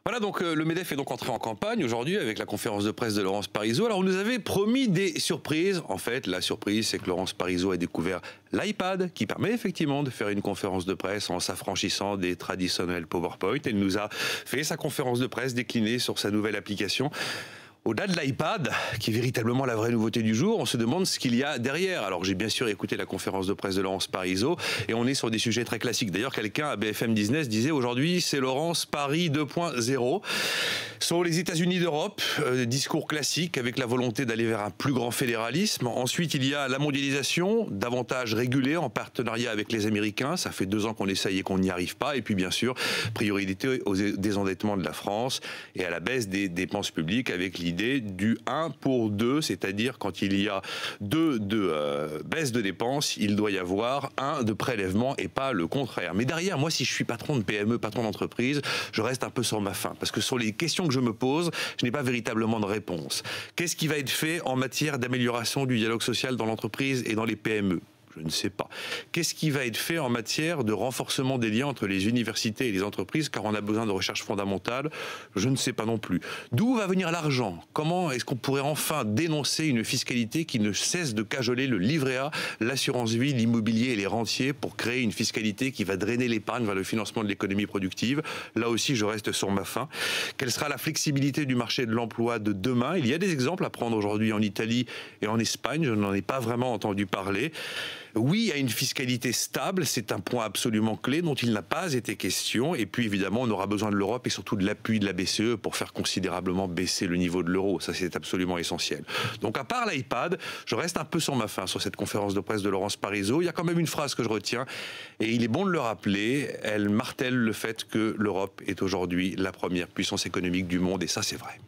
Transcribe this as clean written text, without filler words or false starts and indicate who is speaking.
Speaker 1: Voilà, donc le MEDEF est donc entré en campagne aujourd'hui avec la conférence de presse de Laurence Parisot. Alors on nous avait promis des surprises. En fait, la surprise, c'est que Laurence Parisot a découvert l'iPad qui permet effectivement de faire une conférence de presse en s'affranchissant des traditionnels PowerPoint. Elle nous a fait sa conférence de presse déclinée sur sa nouvelle application. Au-delà de l'iPad, qui est véritablement la vraie nouveauté du jour, on se demande ce qu'il y a derrière. Alors j'ai bien sûr écouté la conférence de presse de Laurence Parisot et on est sur des sujets très classiques. D'ailleurs, quelqu'un à BFM Business disait aujourd'hui c'est Laurence Paris 2.0. Sur les États-Unis d'Europe, discours classique avec la volonté d'aller vers un plus grand fédéralisme. Ensuite, il y a la mondialisation, davantage régulée en partenariat avec les Américains. Ça fait 2 ans qu'on essaye et qu'on n'y arrive pas. Et puis bien sûr, priorité au désendettement de la France et à la baisse des dépenses publiques avec l'idée du 1 pour 2, c'est-à-dire quand il y a 2 de baisse de dépenses, il doit y avoir 1 de prélèvement et pas le contraire. Mais derrière, moi, si je suis patron de PME, patron d'entreprise, je reste un peu sur ma faim. Parce que sur les questions que je me pose, je n'ai pas véritablement de réponse. Qu'est-ce qui va être fait en matière d'amélioration du dialogue social dans l'entreprise et dans les PME ? Je ne sais pas. Qu'est-ce qui va être fait en matière de renforcement des liens entre les universités et les entreprises, car on a besoin de recherche fondamentale? Je ne sais pas non plus. D'où va venir l'argent? Comment est-ce qu'on pourrait enfin dénoncer une fiscalité qui ne cesse de cajoler le livret A, l'assurance vie, l'immobilier et les rentiers pour créer une fiscalité qui va drainer l'épargne vers le financement de l'économie productive? Là aussi, je reste sur ma faim. Quelle sera la flexibilité du marché de l'emploi de demain? Il y a des exemples à prendre aujourd'hui en Italie et en Espagne. Je n'en ai pas vraiment entendu parler. Oui, il y a une fiscalité stable, c'est un point absolument clé dont il n'a pas été question. Et puis évidemment, on aura besoin de l'Europe et surtout de l'appui de la BCE pour faire considérablement baisser le niveau de l'euro. Ça, c'est absolument essentiel. Donc à part l'iPad, je reste un peu sur ma faim sur cette conférence de presse de Laurence Parisot. Il y a quand même une phrase que je retiens et il est bon de le rappeler. Elle martèle le fait que l'Europe est aujourd'hui la première puissance économique du monde et ça, c'est vrai.